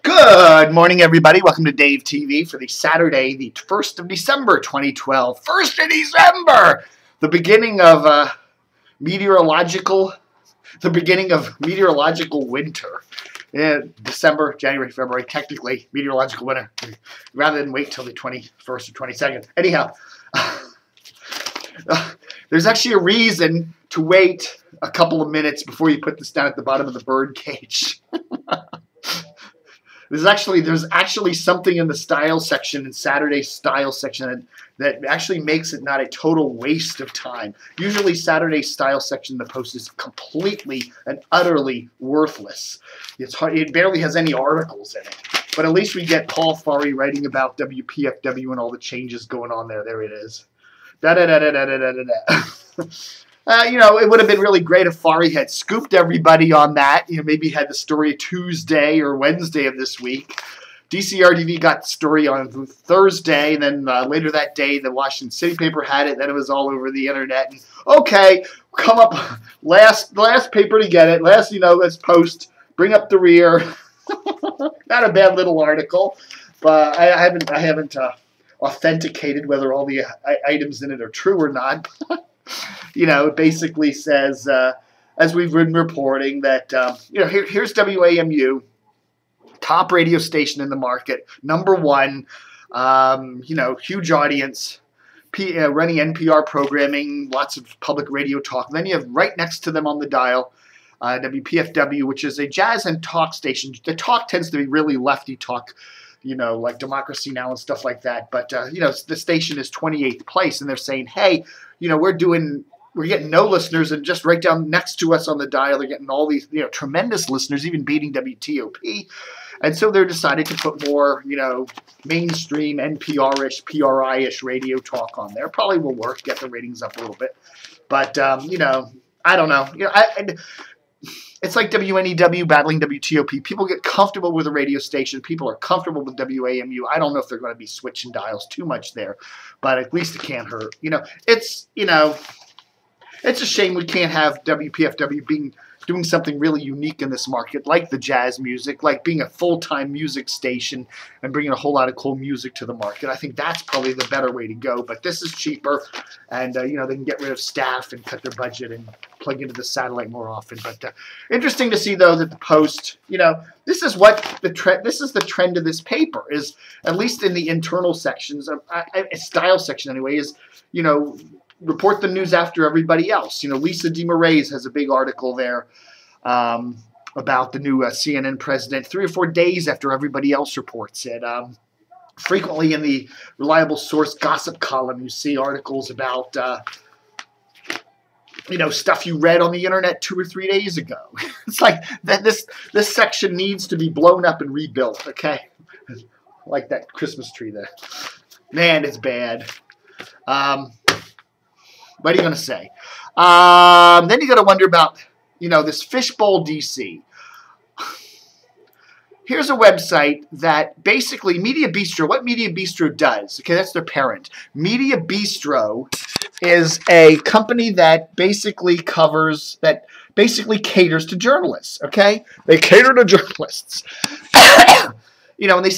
Good morning, everybody. Welcome to Dave TV for the Saturday, the 1st of December, 2012. 1st of December! The beginning of meteorological winter. Yeah, December, January, February, technically meteorological winter, rather than wait till the 21st or 22nd. Anyhow, there's actually a reason to wait a couple of minutes before you put this down at the bottom of the bird cage. There's actually something in the style section, in Saturday's style section, that actually makes it not a total waste of time. Usually Saturday's style section in the Post is completely and utterly worthless. It barely has any articles in it. But at least we get Paul Farhi writing about WPFW and all the changes going on there. There it is. It would have been really great if Farhi had scooped everybody on that. Maybe had the story Tuesday or Wednesday of this week. DCRTV got the story on Thursday, and then later that day, the Washington City paper had it. Then it was all over the internet. And, okay, come up last paper to get it. Let's Post, bring up the rear. Not a bad little article, but I haven't authenticated whether all the items in it are true or not. It basically says, as we've been reporting, that, here's WAMU, top radio station in the market, #1, huge audience, running NPR programming, lots of public radio talk. And then you have right next to them on the dial, WPFW, which is a jazz and talk station. The talk tends to be really lefty talk, like Democracy Now! And stuff like that. But, the station is 28th place, and they're saying, hey, we're getting no listeners, and just right down next to us on the dial, they're getting all these, tremendous listeners, even beating WTOP. And so they're decided to put more, mainstream NPR-ish, PRI-ish radio talk on there. Probably will work, get the ratings up a little bit. But, I don't know. It's like WNEW battling WTOP. People get comfortable with a radio station. People are comfortable with WAMU. I don't know if they're going to be switching dials too much there, but at least it can't hurt. It's a shame we can't have WPFW doing something really unique in this market, like the jazz music, like being a full-time music station and bringing a whole lot of cool music to the market. I think that's probably the better way to go, but this is cheaper, and, they can get rid of staff and cut their budget and plug into the satellite more often. But interesting to see, though, that the Post, this is the trend of this paper, is at least in the internal sections, style section anyway, is, report the news after everybody else. Lisa DeMarais has a big article there about the new CNN president 3 or 4 days after everybody else reports it. Frequently in the reliable source gossip column, you see articles about, stuff you read on the internet 2 or 3 days ago. It's like that. This section needs to be blown up and rebuilt. Okay, like that Christmas tree there. Man, it's bad. What are you going to say? Then you got to wonder about, this FishbowlDC. Here's a website that basically Mediabistro, what Mediabistro does, okay, that's their parent. Mediabistro is a company that basically caters to journalists, okay? They cater to journalists. And they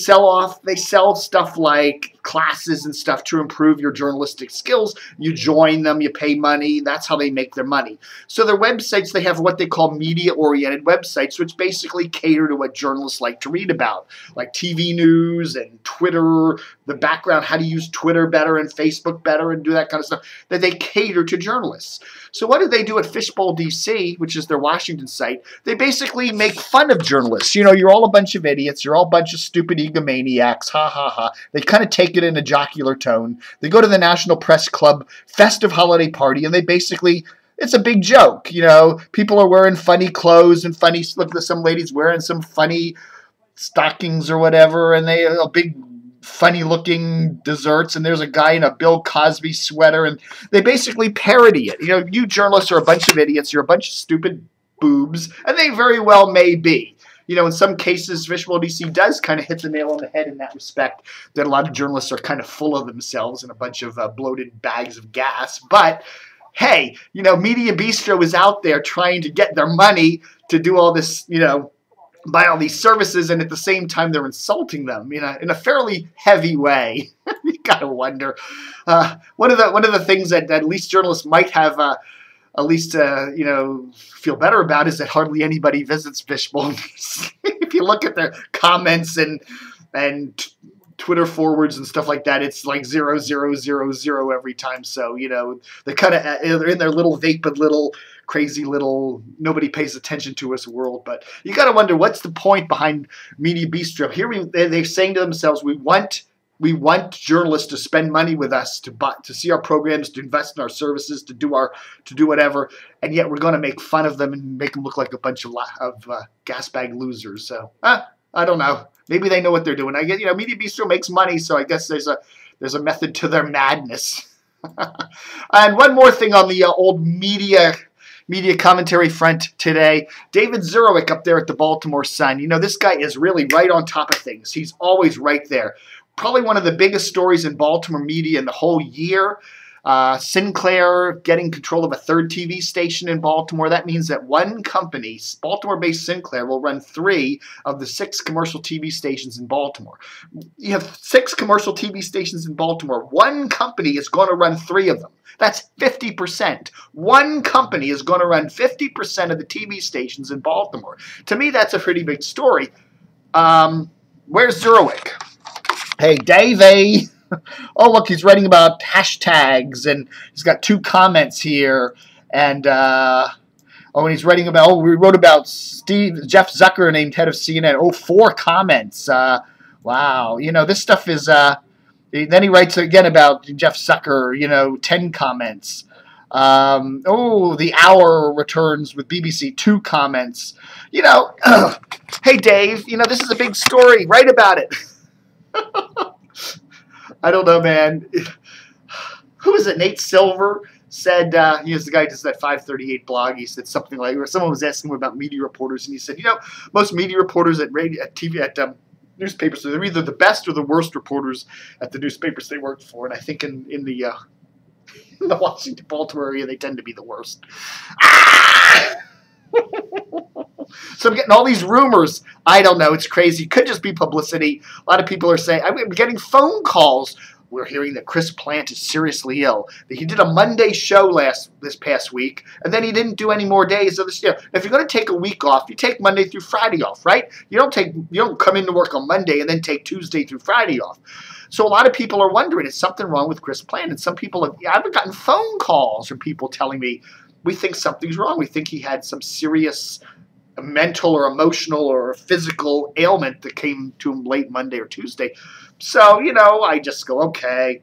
sell stuff like classes and stuff to improve your journalistic skills. You join them, you pay money. That's how they make their money. So their websites, they have what they call media-oriented websites, which basically cater to what journalists like to read about, like TV news and Twitter, the background, how to use Twitter better and Facebook better and do that kind of stuff, that they cater to journalists. So what do they do at FishbowlDC, which is their Washington site? They basically make fun of journalists. You're all a bunch of idiots. You're all a bunch of stupid egomaniacs. Ha, ha, ha. They kind of take it in a jocular tone. They go to the National Press Club festive holiday party, and they basically, it's a big joke. People are wearing funny clothes and funny, look, some ladies wearing some funny stockings or whatever, and they a big funny-looking desserts, and there's a guy in a Bill Cosby sweater, and they basically parody it. You journalists are a bunch of idiots. You're a bunch of stupid boobs, and they very well may be. In some cases, FishbowlDC does kind of hit the nail on the head in that respect, that a lot of journalists are kind of full of themselves and a bunch of bloated bags of gas. But, hey, Mediabistro is out there trying to get their money to do all this, buy all these services, and at the same time they're insulting them in a fairly heavy way. You gotta wonder. One of the things that at least journalists might have at least feel better about is that hardly anybody visits Fishbowl. If you look at their comments and Twitter forwards and stuff like that, it's like 0,000 every time. So they kind of they're in their little vapid little crazy little nobody pays attention to us world. But you got to wonder, what's the point behind Mediabistro? Here they're saying to themselves, we want journalists to spend money with us to see our programs, to invest in our services, to do whatever, and yet we're going to make fun of them and make them look like a bunch of gas bag losers. So I don't know. Maybe they know what they're doing. I guess Mediabistro makes money, so I guess there's a method to their madness. And one more thing on the old media commentary front today. David Zurawik up there at the Baltimore Sun. This guy is really right on top of things. He's always right there. Probably one of the biggest stories in Baltimore media in the whole year. Sinclair getting control of a third TV station in Baltimore. That means that one company, Baltimore-based Sinclair, will run 3 of the 6 commercial TV stations in Baltimore. You have 6 commercial TV stations in Baltimore. One company is going to run 3 of them. That's 50%. One company is going to run 50% of the TV stations in Baltimore. To me, that's a pretty big story. Where's Zurawik? Hey, Davey. Oh, look, he's writing about hashtags, and he's got 2 comments here. And and he's writing about, we wrote about Jeff Zucker named head of CNN. 4 comments. Wow. This stuff is, then he writes again about Jeff Zucker, 10 comments. The Hour returns with BBC, 2 comments. Hey, Dave, this is a big story. Write about it. I don't know, man. Who is it? Nate Silver said, he was the guy who does that 538 blog. He said something like, or someone was asking him about media reporters, and he said, most media reporters at radio, at TV, at newspapers, they're either the best or the worst reporters at the newspapers they work for. And I think in the Washington, Baltimore area, they tend to be the worst. So I'm getting all these rumors. I don't know. It's crazy. Could just be publicity. A lot of people are saying, I'm getting phone calls. We're hearing that Chris Plante is seriously ill. He did a Monday show this past week, and then he didn't do any more days of this year. If you're going to take a week off, you take Monday through Friday off, right? You don't come into work on Monday and then take Tuesday through Friday off. So a lot of people are wondering, is something wrong with Chris Plante? And some people I've gotten phone calls from people telling me, we think something's wrong. We think he had some serious mental or emotional or physical ailment that came to him late Monday or Tuesday. So, I just go, okay.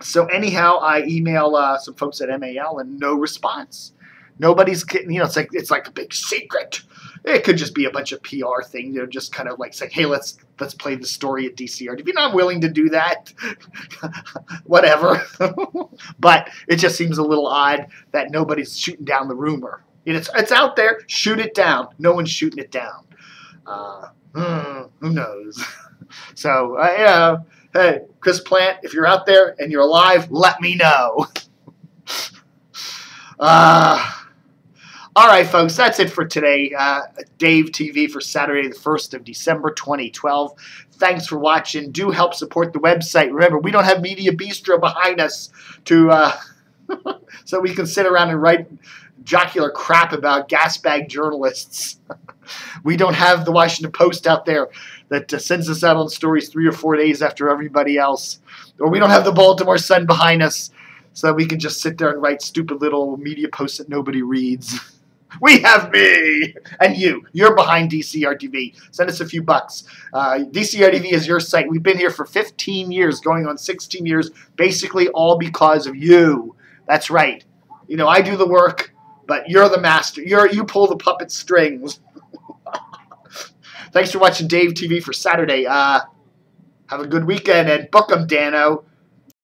So anyhow, I email some folks at MAL and no response. Nobody's getting, it's like a big secret. It could just be a bunch of PR thing, just kind of like saying, hey, let's play the story at DCR. If you're not willing to do that, whatever. But it just seems a little odd that nobody's shooting down the rumor. It's out there. Shoot it down. No one's shooting it down. Who knows? So, hey, Chris Plante, if you're out there and you're alive, let me know. All right, folks, that's it for today. Dave TV for Saturday, the 1st of December, 2012. Thanks for watching. Do help support the website. Remember, we don't have Mediabistro behind us so we can sit around and write jocular crap about gas bag journalists. We don't have the Washington Post out there that sends us out on stories 3 or 4 days after everybody else. Or we don't have the Baltimore Sun behind us so that we can just sit there and write stupid little media posts that nobody reads. We have me and you. You're behind DCR TV. Send us a few bucks. DCR TV is your site. We've been here for 15 years, going on 16 years, basically all because of you. That's right. I do the work, but you're the master. You pull the puppet strings. Thanks for watching Dave TV for Saturday. Have a good weekend, and book 'em, Dano.